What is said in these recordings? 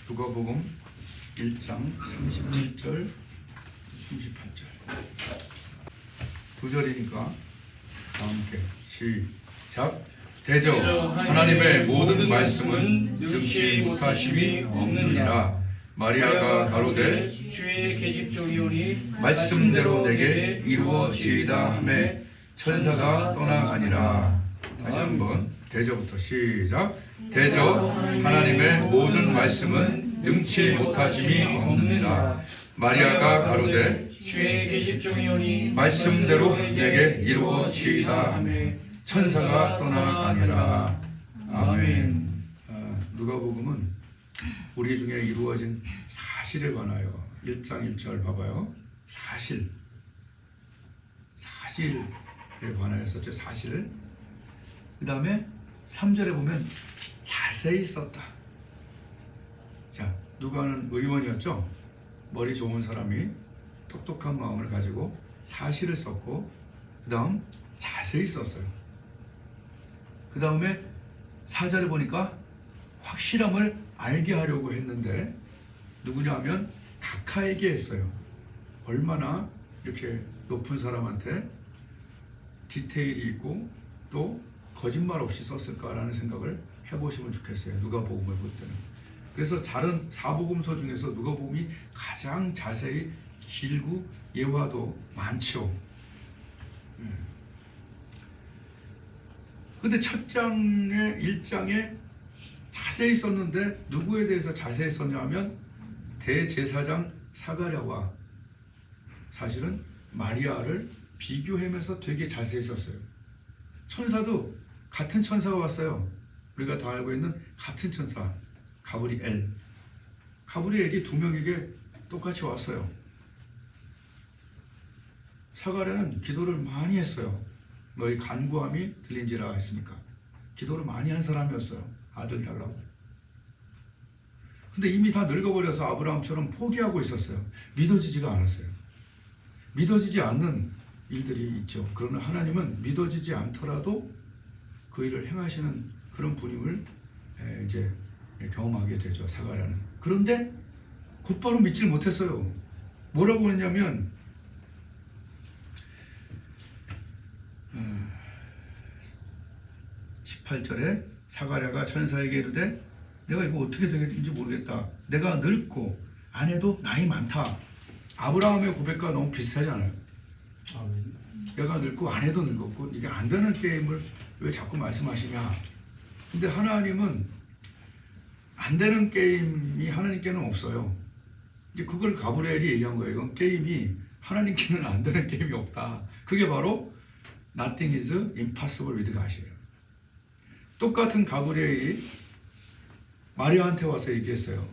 누가복음 1장 37절, 38절. 두 절이니까 다 함께 시작. 대저 하나님의 모든 말씀은 능치 못하심이 없느니라. 마리아가 가로되 주의 계집종이오니 말씀대로 내게 이루어지이다 하매 천사가 떠나가니라. 다시 한번 대저부터 시작. 대저 하나님의 모든 말씀은 능치 못하심이 없느니라. 마리아가 가로되 주의 계집종이오니 말씀대로 내게 이루어지이다 하매 천사가 떠나가니라. 아멘. 누가복음은 우리 중에 이루어진 사실에 관하여 1장 1절 봐봐요. 사실에 관하여 썼죠. 사실. 그 다음에 3절에 보면 자세히 썼다. 자, 누가는 의원이었죠. 머리 좋은 사람이 똑똑한 마음을 가지고 사실을 썼고, 그 다음 자세히 썼어요. 그 다음에 4절에 보니까 확실함을 알게 하려고 했는데 누구냐 하면 각하에게 했어요. 얼마나 이렇게 높은 사람한테 디테일이 있고 또 거짓말 없이 썼을까라는 생각을 해보시면 좋겠어요. 누가복음을 볼 때는. 그래서 다른 사복음서 중에서 누가복음이 가장 자세히 길고 예화도 많죠. 근데 첫 장에 1장에 자세히 썼는데 누구에 대해서 자세히 썼냐 하면 대제사장 사가랴와 사실은 마리아를 비교하면서 되게 자세히 썼어요. 천사도 같은 천사가 왔어요. 우리가 다 알고 있는 같은 천사 가브리엘. 가브리엘이 두 명에게 똑같이 왔어요. 사가랴는 기도를 많이 했어요. 너희 간구함이 들린지라 했으니까 기도를 많이 한 사람이었어요. 아들 달라고. 근데 이미 다 늙어버려서 아브라함처럼 포기하고 있었어요. 믿어지지가 않았어요. 믿어지지 않는 일들이 있죠. 그러나 하나님은 믿어지지 않더라도 그 일을 행하시는 그런 분임을 이제 경험하게 되죠. 사가랴는. 그런데 곧바로 믿지를 못했어요. 뭐라고 했냐면 18절에 사가랴가 천사에게 이르되 내가 이거 어떻게 되겠는지 모르겠다. 내가 늙고 아내도 나이 많다. 아브라함의 고백과 너무 비슷하지 않아요? 내가 늙고 아내도 늙었고 이게 안 되는 게임을 왜 자꾸 말씀하시냐. 근데 하나님은 안 되는 게임이 하나님께는 없어요. 이제 그걸 가브리엘이 얘기한 거예요. 이건 게임이 하나님께는 안 되는 게임이 없다. 그게 바로 Nothing is impossible with God이에요. 똑같은 가브리엘이 마리아한테 와서 얘기했어요.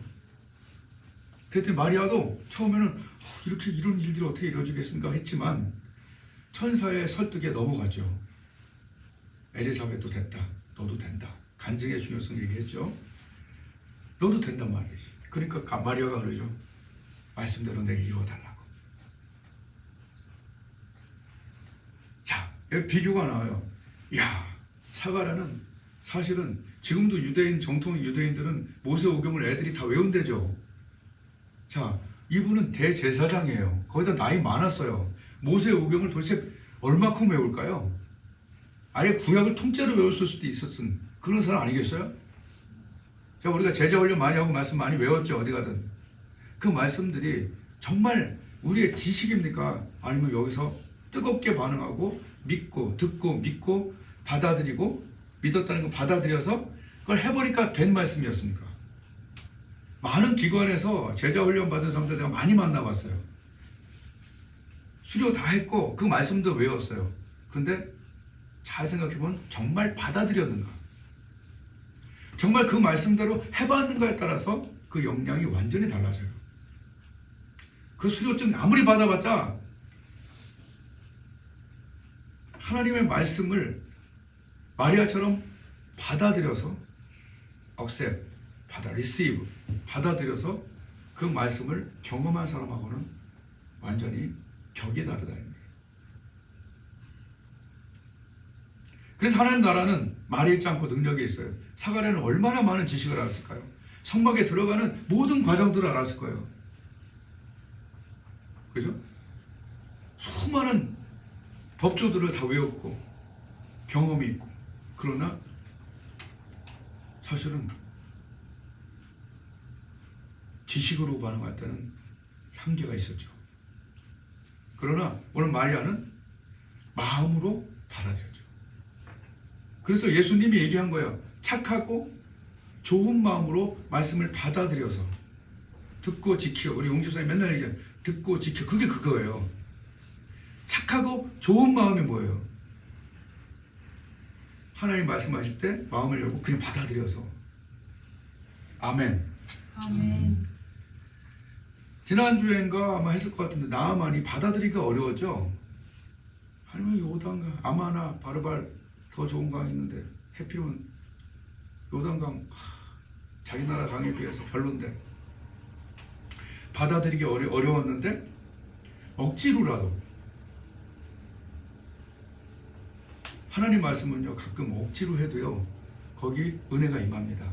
그랬더니 마리아도 처음에는 이렇게 이런 일들이 어떻게 이루어지겠습니까 했지만 천사의 설득에 넘어갔죠. 엘리사벳도 됐다. 너도 된다. 간증의 중요성 얘기했죠. 너도 된단 말이지. 그러니까 마리아가 그러죠. 말씀대로 내게 이루어달라고. 자, 여기 비교가 나와요. 야, 사가랴는 사실은 지금도 유대인 정통 유대인들은 모세오경을 애들이 다 외운대죠. 자, 이분은 대제사장이에요. 거기다 나이 많았어요. 모세오경을 도대체 얼마큼 외울까요? 아예 구약을 통째로 외웠을 수도 있었은 그런 사람 아니겠어요? 자, 우리가 제자훈련 많이 하고 말씀 많이 외웠죠. 어디 가든. 그 말씀들이 정말 우리의 지식입니까? 아니면 여기서 뜨겁게 반응하고 믿고 듣고 믿고 받아들이고 믿었다는 거 받아들여서 그걸 해보니까 된 말씀이었습니까? 많은 기관에서 제자훈련 받은 사람들 내가 많이 만나봤어요. 수료 다 했고 그 말씀도 외웠어요. 근데 잘 생각해보면 정말 받아들였는가? 정말 그 말씀대로 해봤는가에 따라서 그 역량이 완전히 달라져요. 그 수료증 아무리 받아봤자 하나님의 말씀을 마리아처럼 받아들여서 accept, receive, 받아들여서 그 말씀을 경험한 사람하고는 완전히 격이 다르다. 그래서 하나님 나라는 말이 있지 않고 능력이 있어요. 사가랴는 얼마나 많은 지식을 알았을까요? 성막에 들어가는 모든 과정들을 알았을 거예요. 그죠? 수많은 법조들을 다 외웠고 경험이 있고, 그러나 사실은 지식으로 반응할 때는 한계가 있었죠. 그러나 오늘 마리아는 마음으로 받아들였죠. 그래서 예수님이 얘기한 거예요. 착하고 좋은 마음으로 말씀을 받아들여서 듣고 지켜. 우리 용집사님 맨날 얘기해요. 듣고 지켜. 그게 그거예요. 착하고 좋은 마음이 뭐예요? 하나님 말씀하실 때 마음을 열고 그냥 받아들여서. 아멘. 아멘. 지난주엔가 아마 했을 것 같은데 나아만이 받아들이기가 어려웠죠. 아니면 요단강, 아마나 바르발 더 좋은 강 있는데 해피면 요단강 자기 나라 강에 비해서 별론데 받아들이기 어려웠는데 억지로라도 하나님 말씀은요 가끔 억지로 해도요 거기 은혜가 임합니다.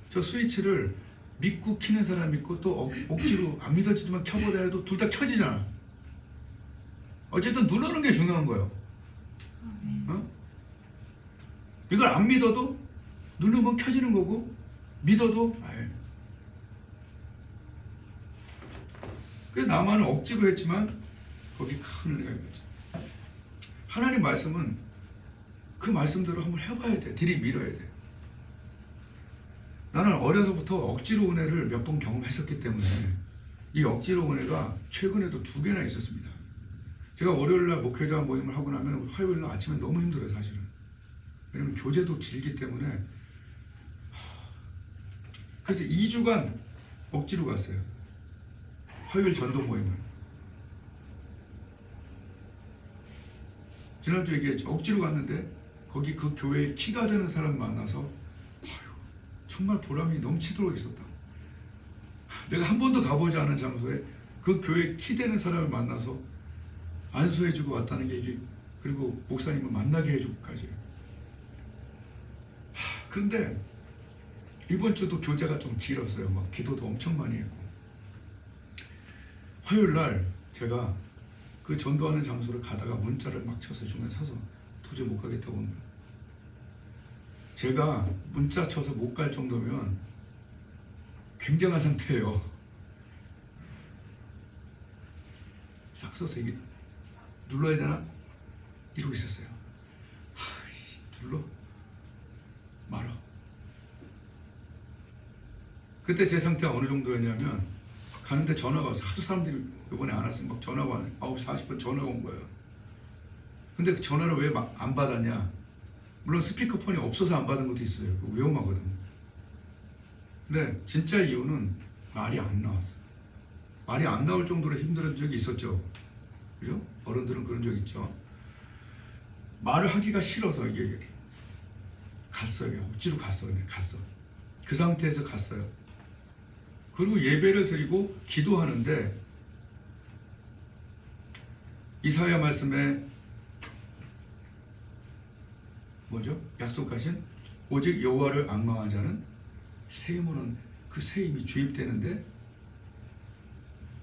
저 스위치를 믿고 키는 사람이 있고 또 억지로 안 믿어지지만 켜보다 해도 둘 다 켜지잖아. 어쨌든 누르는 게 중요한 거예요. 어? 이걸 안 믿어도 누르면 켜지는 거고 믿어도 그래서 나만은 억지로 했지만 거기 큰 은혜가 있죠. 하나님 말씀은 그 말씀대로 한번 해봐야 돼. 들이밀어야 돼. 나는 어려서부터 억지로 은혜를 몇 번 경험했었기 때문에 이 억지로 은혜가 최근에도 2개나 있었습니다. 제가 월요일날 목회자 모임을 하고 나면 화요일날 아침에 너무 힘들어요 사실은. 왜냐면 교재도 길기 때문에. 그래서 2주간 억지로 갔어요. 화요일 전도 모임을. 지난주 얘기했죠. 억지로 갔는데 거기 그 교회에 키가 되는 사람 만나서 정말 보람이 넘치도록 있었다. 내가 한 번도 가보지 않은 장소에 그 교회 키 되는 사람을 만나서 안수해주고 왔다는 얘기, 그리고 목사님을 만나게 해주고까지. 그런데 이번 주도 교재가 좀 길었어요. 막 기도도 엄청 많이 했고. 화요일 날 제가 그 전도하는 장소를 가다가 문자를 막 쳐서 중간에 서서 도저히 못 가겠다고 하는 거예요. 제가 문자 쳐서 못 갈 정도면 굉장한 상태예요. 싹 써서 이게 눌러야 되나? 이러고 있었어요. 눌러? 말아. 그때 제 상태가 어느 정도였냐면 가는데 전화가 와서 하도 사람들이 이번에 안 왔으면 막 전화가 와요. 9시 40분 전화가 온 거예요. 근데 그 전화를 왜 안 받았냐? 물론 스피커폰이 없어서 안 받은 것도 있어요. 위험하거든. 근데 진짜 이유는 말이 안 나왔어요. 말이 안 나올 정도로 힘들은 적이 있었죠. 그죠? 어른들은 그런 적 있죠. 말을 하기가 싫어서 이게 갔어요. 억지로 갔어. 그냥 갔어. 그 상태에서 갔어요. 그리고 예배를 드리고 기도하는데 이사야 말씀에 뭐죠? 약속하신 오직 여호와를 앙망한 자는 새 힘으로는 그 새 힘이 주입되는데,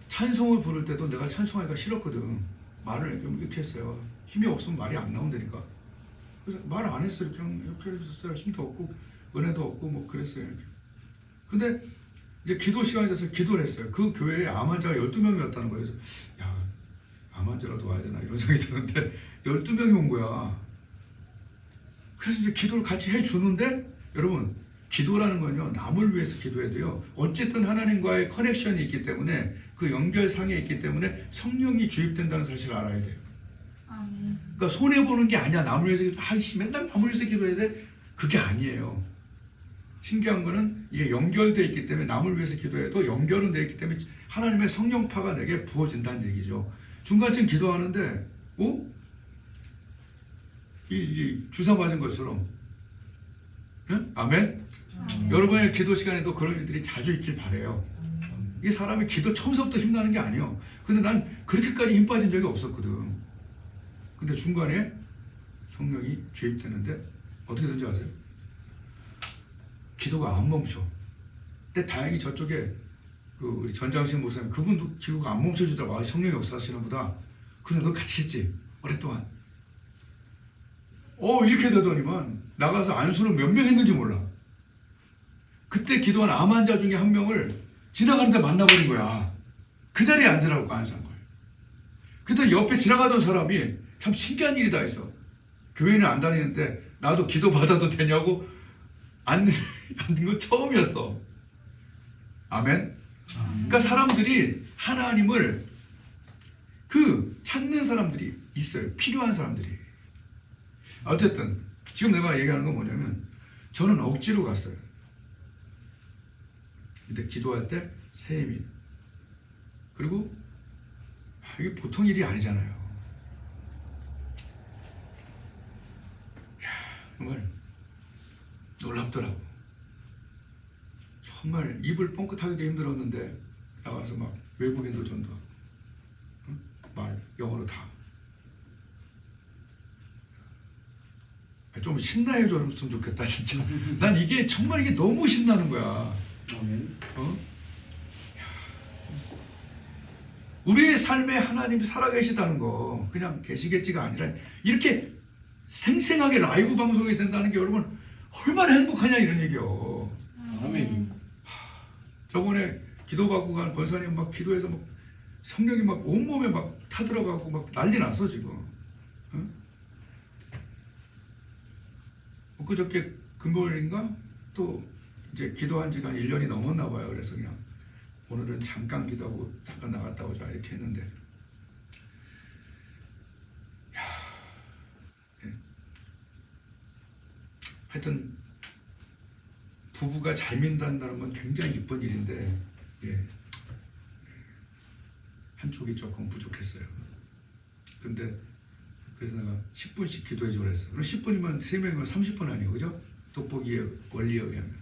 찬송을 부를 때도 내가 찬송하기가 싫었거든. 말을 이렇게 했어요. 힘이 없으면 말이 안 나온다니까. 그래서 말 안 했어요. 그냥 이렇게 해줬어요. 힘도 없고 은혜도 없고 뭐 그랬어요. 이렇게. 근데 이제 기도 시간이 돼서 기도를 했어요. 그 교회에 암 환자가 12명이었다는 거예요. 그래서 야, 암 환자라도 와야 되나 이런 생각이 드는데 12명이 온 거야. 그래서 이제 기도를 같이 해주는데, 여러분 기도라는 건요 남을 위해서 기도해도요 어쨌든 하나님과의 커넥션이 있기 때문에, 그 연결상에 있기 때문에 성령이 주입된다는 사실을 알아야 돼요. 아멘. 그러니까 손해보는 게 아니야. 남을 위해서 기도, 아이씨 맨날 남을 위해서 기도해야 돼. 그게 아니에요. 신기한 거는 이게 연결되어 있기 때문에, 남을 위해서 기도해도 연결은 되어 있기 때문에 하나님의 성령파가 내게 부어진다는 얘기죠. 중간쯤 기도하는데 이 주사 맞은 것처럼. 응? 아멘? 여러분의 기도 시간에도 그런 일들이 자주 있길 바래요. 이 사람이 기도 처음부터 힘나는 게 아니에요. 근데 난 그렇게까지 힘 빠진 적이 없었거든. 근데 중간에 성령이 주입되는데 어떻게 된지 아세요? 기도가 안 멈춰. 근데 다행히 저쪽에 그 우리 전장식 목사님 그분도 기도가 안 멈춰지더라고. 아, 성령이 역사하시나 보다. 근데 너 같이 했지 오랫동안. 이렇게 되더니만 나가서 안수를 몇 명 했는지 몰라. 그때 기도한 암 환자 중에 한 명을 지나가는데 만나버린 거야. 그 자리에 앉으라고 안수한 거예요. 그때 옆에 지나가던 사람이 참 신기한 일이다 했어. 교회는 안 다니는데 나도 기도 받아도 되냐고 앉는 건 처음이었어. 아멘. 그러니까 사람들이 하나님을 찾는 사람들이 있어요. 필요한 사람들이. 어쨌든 지금 내가 얘기하는 건 뭐냐면 저는 억지로 갔어요. 근데 기도할 때 새 힘이. 그리고 이게 보통 일이 아니잖아요. 정말 놀랍더라고. 정말 입을 뻥끗하기도 힘들었는데 나가서 막 외국인도 전도하고 말 영어로 다. 좀 신나해 줬으면 좋겠다 진짜. 난 이게 정말 이게 너무 신나는 거야. 아멘. 우리의 삶에 하나님이 살아계시다는 거 그냥 계시겠지가 아니라 이렇게 생생하게 라이브 방송이 된다는 게 여러분 얼마나 행복하냐 이런 얘기요. 아멘. 저번에 기도받고 간 권사님 막 기도해서 막 성령이 막 온몸에 막 타들어가고 막 난리 났어 지금. 그저께 금요일인가 또 이제 기도한 지가 1년이 넘었나 봐요. 그래서 그냥 오늘은 잠깐 기도하고 잠깐 나갔다 오자 이렇게 했는데 하여튼 부부가 잘 민다는 건 굉장히 이쁜 일인데 한쪽이 조금 부족했어요. 근데 그래서 내가 10분씩 기도해 주고 그랬어. 그럼 10분이면 3명이면 30분 아니에요, 그죠? 돋보기의 원리에 의하면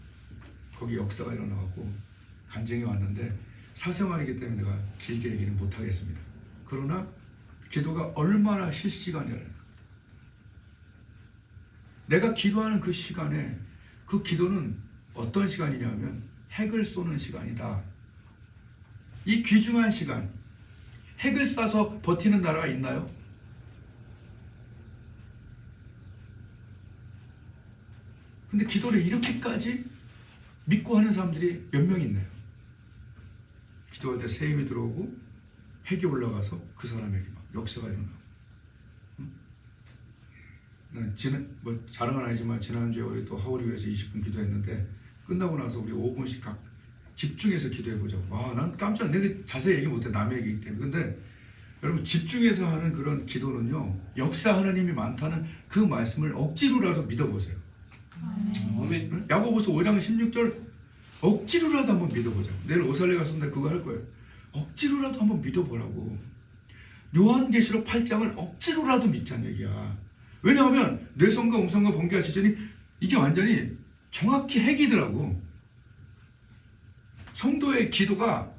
거기 역사가 일어나고 간증이 왔는데 사생활이기 때문에 내가 길게 얘기는 못 하겠습니다. 그러나 기도가 얼마나 실시간이랄까. 내가 기도하는 그 시간에 그 기도는 어떤 시간이냐면 핵을 쏘는 시간이다. 이 귀중한 시간, 핵을 쏴서 버티는 나라가 있나요? 근데 기도를 이렇게까지 믿고 하는 사람들이 몇 명 있나요? 기도할 때 새 힘이 들어오고 핵이 올라가서 그 사람에게 막 역사가 일어나고. 난 자랑은 아니지만 지난주에 우리 또 하울이교회에서 20분 기도했는데 끝나고 나서 우리 5분씩 각 집중해서 기도해보자고. 난 깜짝 내가 자세히 얘기 못해 남의 얘기이기 때문에. 근데 여러분 집중해서 하는 그런 기도는요 역사하는 힘이 많다는 그 말씀을 억지로라도 믿어보세요. 아멘. 야고보서 5장 16절 억지로라도 한번 믿어보자. 내일 오살레 가서 내가 그거 할 거예요. 억지로라도 한번 믿어보라고. 요한계시록 8장을 억지로라도 믿자는 얘기야. 왜냐하면 뇌성과 음성과 번개와 지전이 이게 완전히 정확히 핵이더라고. 성도의 기도가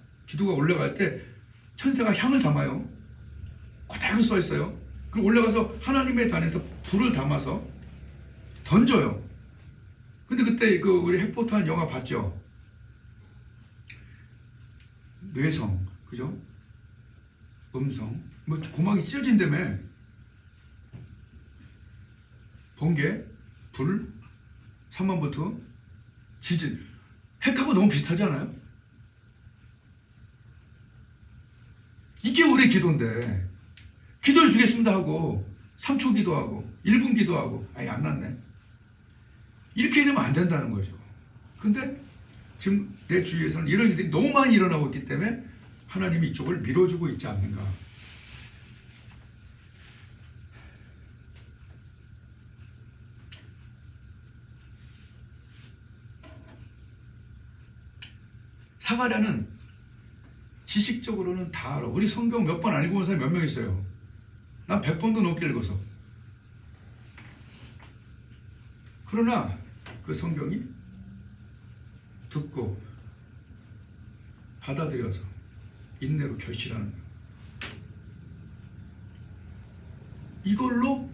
올라갈 때 천사가 향을 담아요. 그대로 써 있어요. 그리고 올라가서 하나님의 단에서 불을 담아서 던져요. 근데 그때 우리 핵포탄 영화 봤죠? 뇌성, 그죠? 음성, 고막이 찢어진다며. 번개, 불, 3만보트, 지진. 핵하고 너무 비슷하지 않아요? 이게 우리 기도인데 기도를 주겠습니다 하고 3초 기도하고 1분 기도하고 안 났네. 이렇게 되면 안 된다는 거죠. 근데 지금 내 주위에서는 이런 일들이 너무 많이 일어나고 있기 때문에 하나님이 이쪽을 밀어주고 있지 않는가. 사가랴는 지식적으로는 다 알아. 우리 성경 몇 번 안 읽어본 사람이 몇 명 있어요. 난 100번도 넘게 읽어서. 그러나 그 성경이 듣고 받아들여서 인내로 결실하는 거예요. 이걸로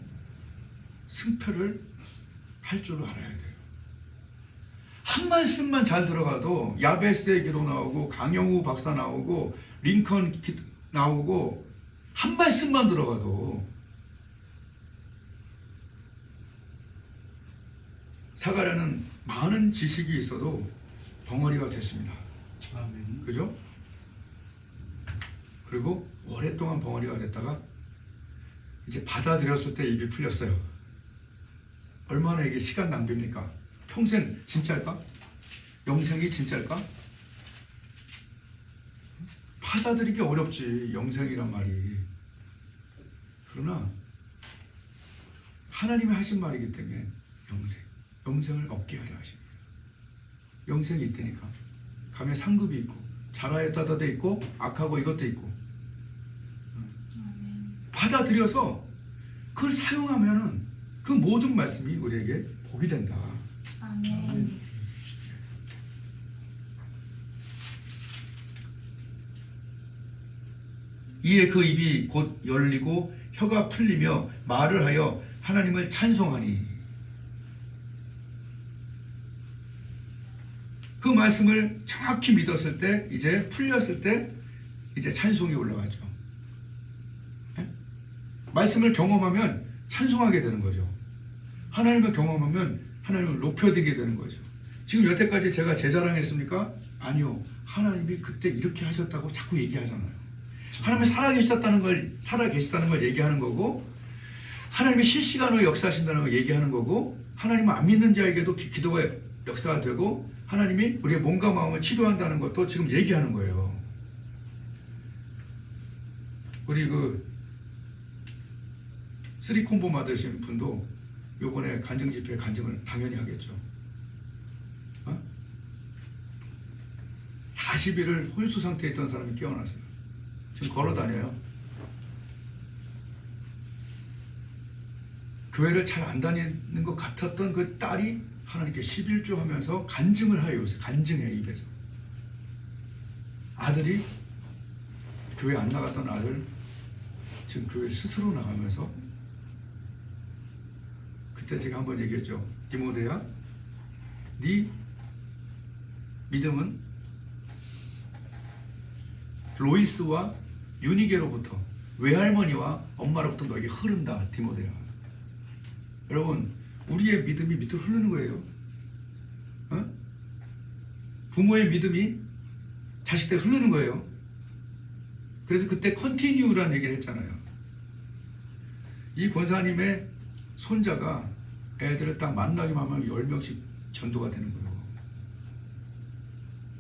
승패를 할 줄 알아야 돼요. 한 말씀만 잘 들어가도 야베스의 기도 나오고 강영우 박사 나오고 링컨 나오고 한 말씀만 들어가도 사가랴는 많은 지식이 있어도 벙어리가 됐습니다. 아멘. 그죠? 그리고 오랫동안 벙어리가 됐다가 이제 받아들였을 때 입이 풀렸어요. 얼마나 이게 시간 낭비입니까? 평생 진짜일까? 영생이 진짜일까? 받아들이기 어렵지, 영생이란 말이. 그러나 하나님이 하신 말이기 때문에 영생을 얻게 하려 하십니다. 영생이 있다니까. 가면 상급이 있고 자라에 따다도 있고 악하고 이것도 있고. 받아들여서 그걸 사용하면은 그 모든 말씀이 우리에게 복이 된다. 아멘. 이에 그 입이 곧 열리고 혀가 풀리며 말을 하여 하나님을 찬송하니. 그 말씀을 정확히 믿었을 때, 이제 풀렸을 때 이제 찬송이 올라가죠. 네? 말씀을 경험하면 찬송하게 되는 거죠. 하나님을 경험하면 하나님을 높여드리게 되는 거죠. 지금 여태까지 제가 제 자랑했습니까? 아니요. 하나님이 그때 이렇게 하셨다고 자꾸 얘기하잖아요. 하나님이 살아계시다는 걸 얘기하는 거고, 하나님이 실시간으로 역사하신다는 걸 얘기하는 거고, 하나님은 안 믿는 자에게도 기도가 역사가 되고, 하나님이 우리의 몸과 마음을 치료한다는 것도 지금 얘기하는 거예요. 우리 쓰리콤보 받으신 분도 요번에 간증 집회에 간증을 당연히 하겠죠. 40일을 혼수 상태에 있던 사람이 깨어났어요. 지금 걸어 다녀요. 교회를 잘 안 다니는 것 같았던 그 딸이 하나님께 11조 하면서 간증을 하여 요새 간증해, 입에서. 아들이 교회 안 나갔던 아들 지금 교회 스스로 나가면서, 그때 제가 한번 얘기했죠. 디모데야, 네 믿음은 로이스와 유니게로부터, 외할머니와 엄마로부터 너에게 흐른다, 디모데야. 여러분, 우리의 믿음이 밑으로 흐르는 거예요. 부모의 믿음이 자식들 흐르는 거예요. 그래서 그때 컨티뉴라는 얘기를 했잖아요. 이 권사님의 손자가 애들을 딱 만나기만 하면 10명씩 전도가 되는 거예요.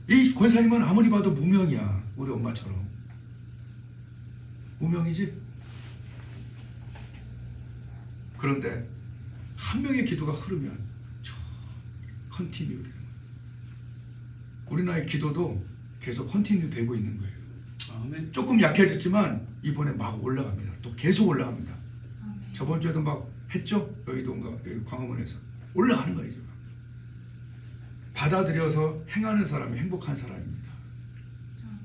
이 권사님은 아무리 봐도 무명이야. 우리 엄마처럼. 무명이지? 그런데 한 명의 기도가 흐르면 컨티뉴 되는 거예요. 우리나라의 기도도 계속 컨티뉴 되고 있는 거예요. 아멘. 조금 약해졌지만 이번에 막 올라갑니다. 또 계속 올라갑니다. 아멘. 저번 주에도 막 했죠? 여의도인가 여기 광화문에서 올라가는 거예요. 지금. 받아들여서 행하는 사람이 행복한 사람입니다. 아멘.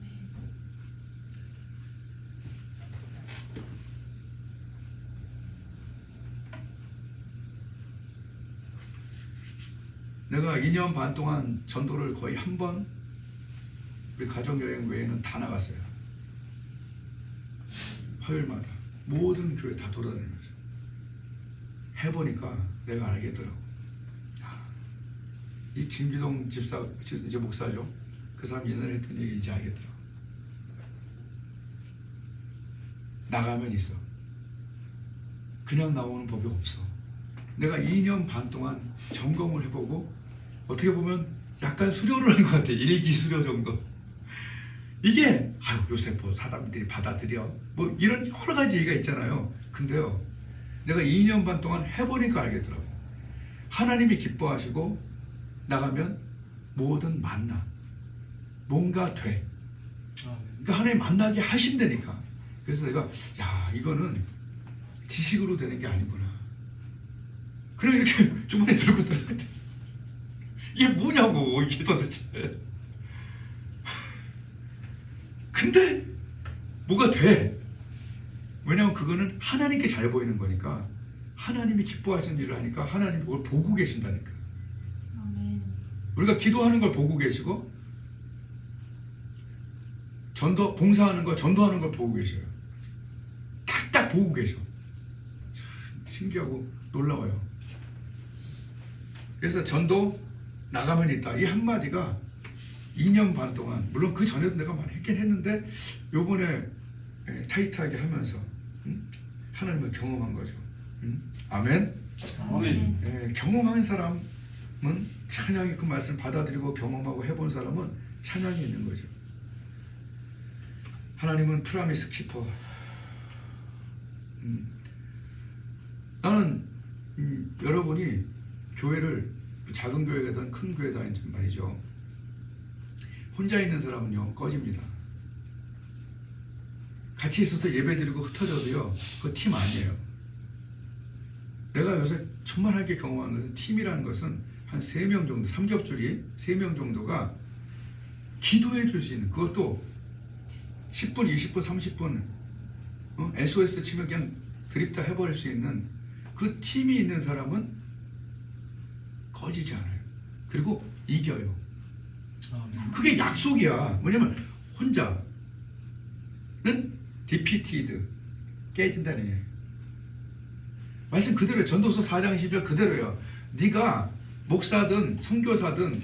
내가 2년 반 동안 전도를 거의 한 번, 우리 가족여행 외에는 다 나갔어요. 화요일마다 모든 교회 다 돌아다니면서 해보니까 내가 알겠더라고. 이 김기동 집사, 이제 목사죠. 그 사람 옛날에 했던 얘기 이제 알겠더라고. 나가면 있어. 그냥 나오는 법이 없어. 내가 2년 반 동안 점검을 해보고, 어떻게 보면 약간 수료를 한 것 같아. 일기 수료 정도. 이게 요새 뭐 사람들이 받아들여 뭐 이런 여러 가지 얘기가 있잖아요. 근데요, 내가 2년 반 동안 해보니까 알겠더라고. 하나님이 기뻐하시고 나가면 뭐든 만나, 뭔가 돼. 그러니까 하나님 만나게 하신다니까. 그래서 내가 이거는 지식으로 되는 게 아니구나. 그래 이렇게 주머니 들고 들어갔더니 이게 뭐냐고, 이게 도대체. 근데 뭐가 돼. 왜냐하면 그거는 하나님께 잘 보이는 거니까. 하나님이 기뻐하시는 일을 하니까 하나님이 그걸 보고 계신다니까. 아멘. 우리가 기도하는 걸 보고 계시고 전도 봉사하는 거 전도하는 걸 보고 계셔요. 딱딱 보고 계셔. 참 신기하고 놀라워요. 그래서 전도 나가면 있다. 이 한마디가 2년 반 동안, 물론 그 전에도 내가 많이 했긴 했는데 요번에 타이트하게 하면서 하나님을 경험한 거죠. 아멘. 아멘. 경험한 사람은 찬양이, 그 말씀 받아들이고 경험하고 해본 사람은 찬양이 있는 거죠. 하나님은 프라미스 키퍼. 나는 여러분이 교회를 작은 교회든 큰 교회든 말이죠. 혼자 있는 사람은요 꺼집니다. 같이 있어서 예배드리고 흩어져도요 그거 팀 아니에요. 내가 요새 충만하게 경험한 것은 팀이라는 것은 한 3명 정도, 삼겹줄이 3명 정도가 기도해 줄 수 있는, 그것도 10분, 20분, 30분 SOS 치면 그냥 드립다 해버릴 수 있는 그 팀이 있는 사람은 꺼지지 않아요. 그리고 이겨요. 그게 약속이야. 뭐냐면 혼자는 defeated, 깨진다는 얘기예요. 말씀 그대로예요. 전도서 4장 10절 그대로예요. 네가 목사든 선교사든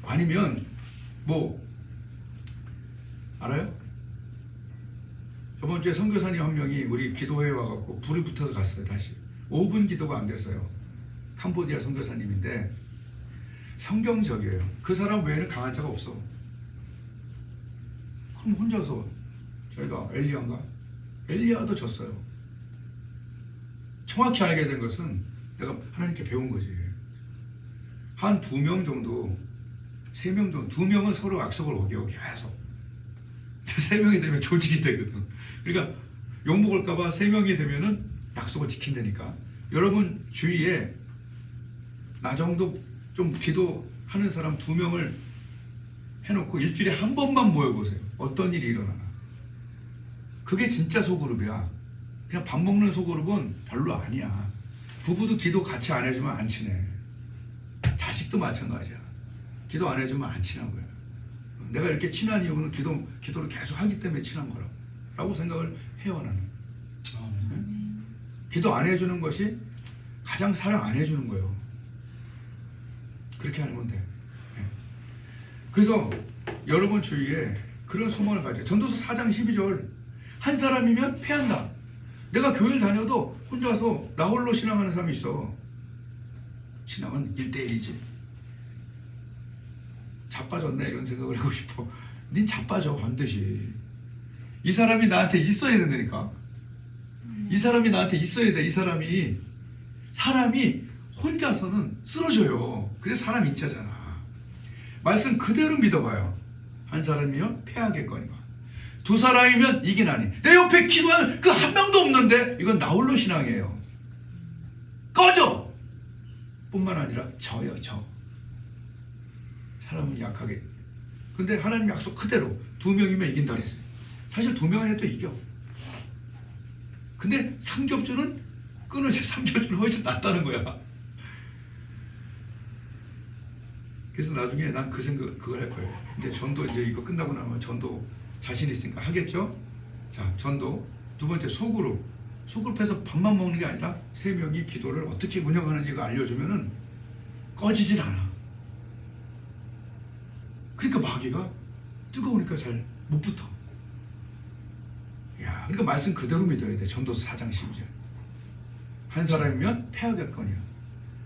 아니면 뭐 알아요? 저번 주에 선교사님 한 명이 우리 기도회에 와갖고 불이 붙어서 갔어요. 다시 5분 기도가 안 됐어요. 캄보디아 선교사님인데 성경적이에요. 그 사람 외에는 강한 자가 없어. 그럼 혼자서 저희가 엘리야도 졌어요. 정확히 알게 된 것은 내가 하나님께 배운 거지. 한 2명 정도, 3명 정도, 2명은 서로 약속을 어겨 계속. 3명이 되면 조직이 되거든. 그러니까 욕먹을까봐 3명이 되면은 약속을 지킨다니까. 여러분 주위에 나 정도 좀 기도하는 사람 2명을 해놓고 일주일에 한 번만 모여보세요. 어떤 일이 일어나나. 그게 진짜 소그룹이야. 그냥 밥 먹는 소그룹은 별로 아니야. 부부도 기도 같이 안 해주면 안 친해. 자식도 마찬가지야. 기도 안 해주면 안 친한 거야. 내가 이렇게 친한 이유는 기도를 계속 하기 때문에 친한 거라고 생각을 해요, 나는. 기도 안 해주는 것이 가장 사랑 안 해주는 거예요. 그렇게 하면 돼. 그래서 여러분 주위에 그런 소망을 가져요. 전도서 4장 12절. 한 사람이면 패한다. 내가 교회를 다녀도 혼자서 나 홀로 신앙하는 사람이 있어. 신앙은 1대1이지. 자빠졌네 이런 생각을 하고 싶어. 닌 자빠져 반드시. 이 사람이 나한테 있어야 된다니까. 이 사람이 나한테 있어야 돼. 이 사람이 혼자서는 쓰러져요. 그래서 사람 인자잖아. 말씀 그대로 믿어봐요. 한 사람이면 패하겠거니와 2 사람이면 이기나니. 내 옆에 기도하는 그 한 명도 없는데 이건 나 홀로 신앙이에요. 꺼져! 뿐만 아니라 져요. 사람은 약하게. 근데 하나님 약속 그대로 2명이면 이긴다 그랬어요. 사실 2명 안에 또 이겨. 근데 삼겹줄은 끊어지 삼겹줄은 훨씬 낫다는 거야. 그래서 나중에 난 그걸 할 거예요. 근데 전도 이제 이거 끝나고 나면 전도 자신 있으니까 하겠죠? 자, 전도. 2번째 소그룹에서 밥만 먹는 게 아니라 3명이 기도를 어떻게 운영하는지가 알려주면은 꺼지질 않아. 그러니까 마귀가 뜨거우니까 잘 못 붙어. 야, 그러니까 말씀 그대로 믿어야 돼. 전도서 4장 12절. 한 사람이면 패하겠거니와.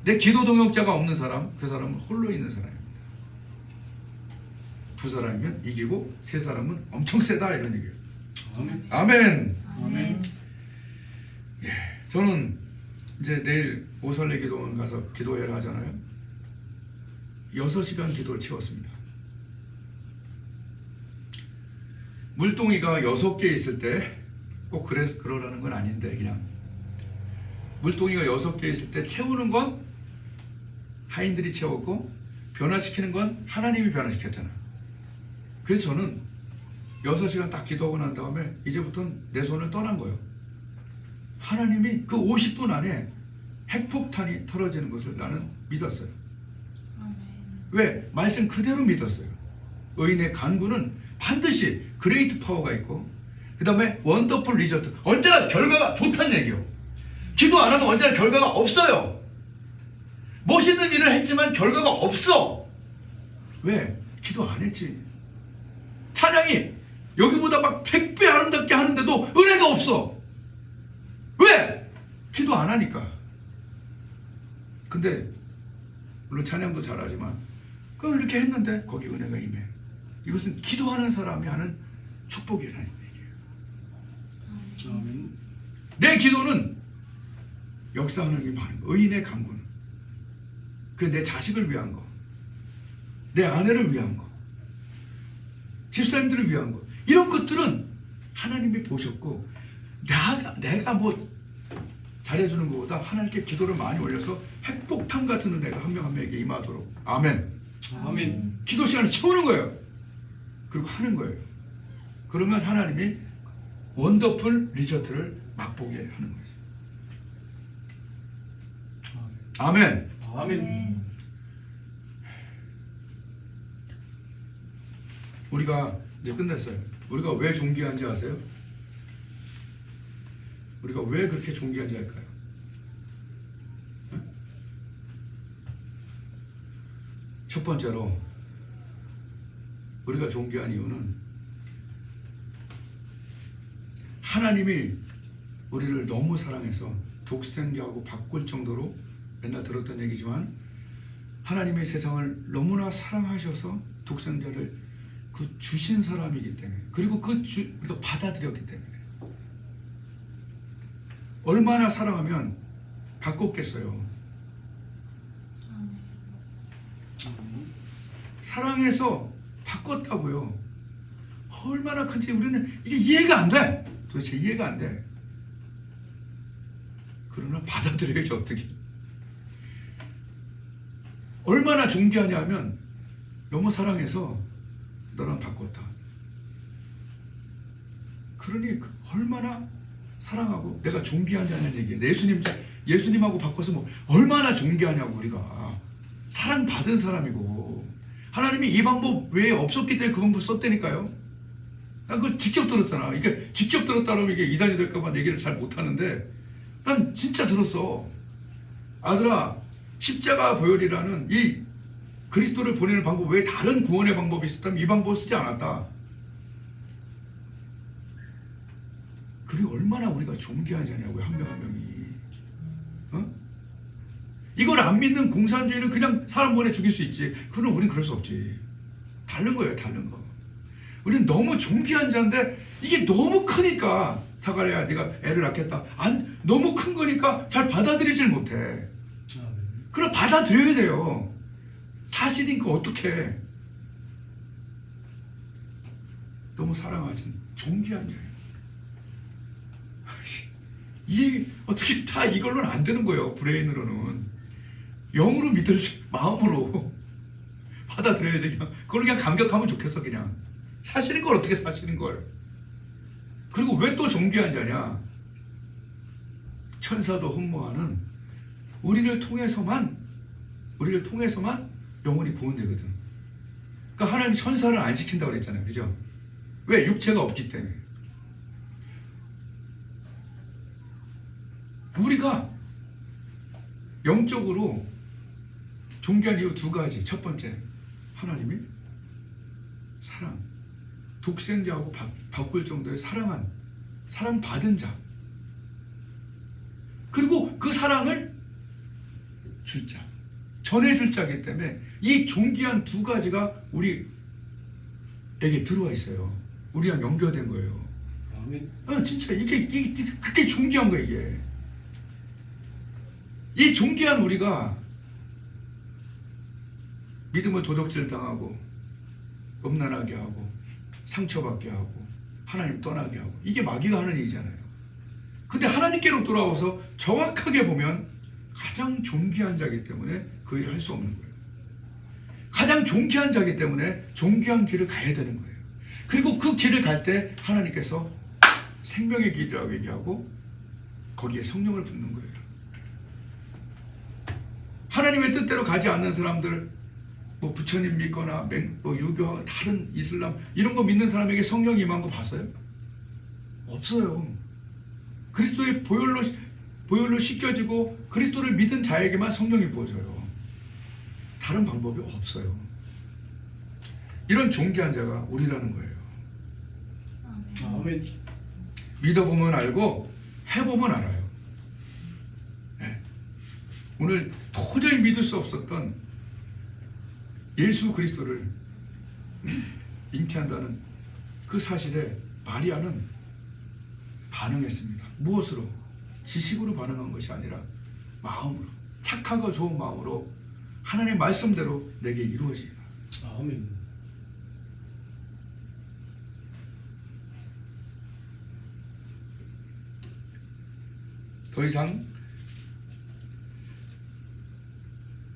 내 기도 동역자가 없는 사람, 그 사람은 홀로 있는 사람입니다. 2 사람이면 이기고 3 사람은 엄청 세다 이런 얘기예요. 아멘. 아멘. 예, 저는 이제 내일 오설레 기도원 가서 기도회를 하잖아요. 6시간 기도를 채웠습니다. 물동이가 6개 있을 때 꼭 그러라는 건 아닌데 그냥 물동이가 6개 있을 때 채우는 건 하인들이 채웠고 변화시키는 건 하나님이 변화시켰잖아. 그래서 저는 6시간 딱 기도하고 난 다음에 이제부터는 내 손을 떠난 거예요. 하나님이 그 50분 안에 핵폭탄이 터져지는 것을 나는 믿었어요. 아멘. 왜? 말씀 그대로 믿었어요. 의인의 간구는 반드시 그레이트 파워가 있고 그 다음에 원더풀 리저트, 언제나 결과가 좋다는 얘기요. 기도 안 하면 언제나 결과가 없어요. 멋있는 일을 했지만 결과가 없어. 왜? 기도 안 했지. 찬양이 여기보다 막 100배 아름답게 하는데도 은혜가 없어. 왜? 기도 안 하니까. 근데 물론 찬양도 잘하지만 그럼 이렇게 했는데 거기 은혜가 임해. 이것은 기도하는 사람이 하는 축복이라는 얘기예요. 아멘. 내 기도는 역사하는 게 많은 거. 의인의 간구는 그 내 자식을 위한 거, 내 아내를 위한 거, 집사님들을 위한 거, 이런 것들은 하나님이 보셨고 내가 뭐 잘해주는 것보다 하나님께 기도를 많이 올려서 핵폭탄 같은 은혜가 한 명 한 명에게 임하도록. 아멘. 아멘. 기도 시간을 채우는 거예요. 그리고 하는 거예요. 그러면 하나님이 원더풀 리저트를 맛보게 하는 거죠. 아멘. 아멘. 우리가 이제 끝냈어요. 우리가 왜 존귀한지 아세요? 우리가 왜 그렇게 존귀한지 알까요? 첫 번째로 우리가 존귀한 이유는 하나님이 우리를 너무 사랑해서 독생자하고 바꿀 정도로, 맨날 들었던 얘기지만 하나님의 세상을 너무나 사랑하셔서 독생자를 주신 사람이기 때문에, 그리고 우리가 받아들였기 때문에. 얼마나 사랑하면 바꿨겠어요. 사랑해서 바꿨다고요. 얼마나 큰지 우리는 이게 이해가 안 돼. 도대체 이해가 안 돼. 그러나 받아들여야지 어떻게. 얼마나 존귀하냐 하면 너무 사랑해서 너랑 바꿨다. 그러니 얼마나 사랑하고 내가 존귀하냐는 얘기예요. 예수님하고 바꿔서 뭐 얼마나 존귀하냐고. 우리가 사랑받은 사람이고 하나님이 이 방법 외에 없었기 때문에 그 방법 썼다니까요. 난 그걸 직접 들었잖아. 이게 직접 들었다 그러면 이게 이단이 될까봐 얘기를 잘 못하는데 난 진짜 들었어. 아들아, 십자가 보혈이라는 이 그리스도를 보내는 방법 외에 다른 구원의 방법이 있었다면 이 방법을 쓰지 않았다. 그리고 얼마나 우리가 존귀하냐고요, 한 명 한 명이. 어? 이걸 안 믿는 공산주의는 그냥 사람 보내 죽일 수 있지. 그러나 우린 그럴 수 없지. 다른 거예요, 다른 거. 우리는 너무 존귀한 자인데 이게 너무 크니까, 사가랴야 네가 애를 낳겠다. 너무 큰 거니까 잘 받아들이질 못해. 그럼 받아들여야 돼요. 사실이니까 어떡해. 너무 사랑하신 존귀한 자예요. 이게 어떻게 다 이걸로는 안 되는 거예요. 브레인으로는. 영으로 믿을 마음으로 받아들여야 돼. 그걸 그냥 감격하면 좋겠어. 그냥 사실인 걸 어떻게 사실인 걸. 그리고 왜 또 존귀한 자냐. 천사도 흠모하는 우리를 통해서만 영혼이 구원되거든. 그러니까 하나님이 천사를 안 시킨다고 그랬잖아요. 그죠? 왜? 육체가 없기 때문에. 우리가 영적으로 존귀한 이유 두 가지. 첫 번째, 하나님이 사랑, 독생자하고 바꿀 정도의 사랑받은 자. 그리고 그 사랑을 줄 자, 전해줄 자이기 때문에 이 존귀한 두 가지가 우리에게 들어와 있어요. 우리랑 연결된 거예요. 아멘. 진짜 이게 그렇게 존귀한 거예요. 이게. 이 존귀한 우리가 믿음을 도적질 당하고 음란하게 하고 상처받게 하고 하나님 떠나게 하고, 이게 마귀가 하는 일이잖아요. 근데 하나님께로 돌아와서 정확하게 보면 가장 존귀한 자이기 때문에 그 일을 할 수 없는 거예요. 가장 존귀한 자이기 때문에 존귀한 길을 가야 되는 거예요. 그리고 그 길을 갈 때 하나님께서 생명의 길이라고 얘기하고 거기에 성령을 붓는 거예요. 하나님의 뜻대로 가지 않는 사람들, 뭐 부처님 믿거나 뭐 유교 다른 이슬람 이런 거 믿는 사람에게 성령이 임한 거 봤어요? 없어요. 그리스도의 보혈로 씻겨지고 그리스도를 믿은 자에게만 성령이 부어져요. 다른 방법이 없어요. 이런 존귀한 자가 우리라는 거예요. 아멘. 믿어보면 알고 해보면 알아요. 네. 오늘 도저히 믿을 수 없었던 예수 그리스도를 잉태한다는 그 사실에 마리아는 반응했습니다. 무엇으로? 지식으로 반응한 것이 아니라 마음으로, 착하고 좋은 마음으로 하나님의 말씀대로 내게 이루어지리라. 아멘. 더 이상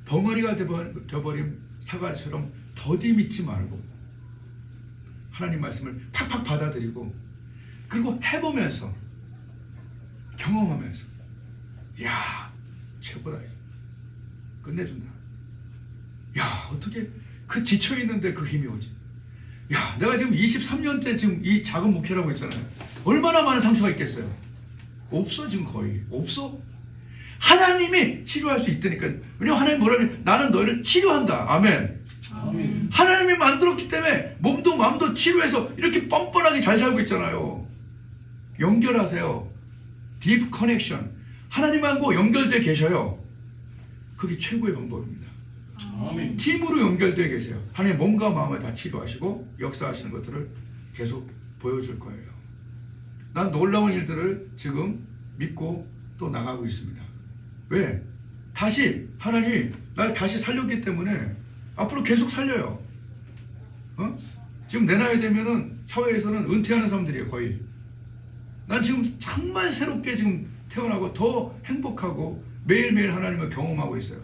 벙어리가 되어버린 사과처럼 더디 믿지 말고 하나님 말씀을 팍팍 받아들이고 그리고 해보면서 경험하면서 야 최고다 끝내준다. 야 어떻게 그 지쳐있는데 그 힘이 오지. 야 내가 지금 23년째 지금 이 작은 목회라고 했잖아요. 얼마나 많은 상처가 있겠어요. 없어. 지금 거의 없어. 하나님이 치료할 수 있다니까. 왜냐면 하나님 뭐라면 나는 너희를 치료한다. 아멘. 아멘. 하나님이 만들었기 때문에 몸도 마음도 치료해서 이렇게 뻔뻔하게 잘 살고 있잖아요. 연결하세요. 딥 커넥션. 하나님하고 연결되어 계셔요. 그게 최고의 방법입니다. 아멘. 팀으로 연결되어 계세요. 하나님 몸과 마음을 다 치료하시고 역사하시는 것들을 계속 보여줄 거예요. 난 놀라운 일들을 지금 믿고 또 나가고 있습니다. 왜? 다시 하나님이 날 다시 살렸기 때문에 앞으로 계속 살려요. 지금 내 나이 되면은 사회에서는 은퇴하는 사람들이에요. 거의. 난 지금 정말 새롭게 지금 태어나고 더 행복하고 매일매일 하나님을 경험하고 있어요.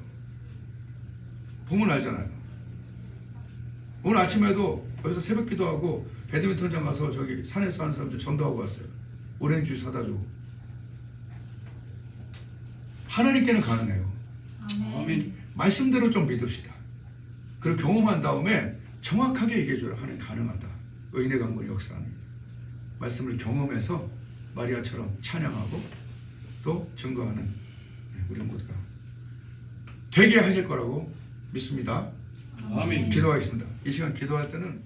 보면 알잖아요. 오늘 아침에도 여기서 새벽 기도하고 배드민턴장 가서 저기 산에서 하는 사람들 전도하고 왔어요. 오렌지 주스 사다 주고. 하나님께는 가능해요. 아멘. 말씀대로 좀 믿읍시다. 그리고 경험한 다음에 정확하게 얘기해줘요. 하나님 가능하다. 의인의 강물이 역사하는 말씀을 경험해서 마리아처럼 찬양하고 또 증거하는 우리 모두가 되게 하실 거라고 믿습니다. 아멘. 기도하겠습니다. 이 시간 기도할 때는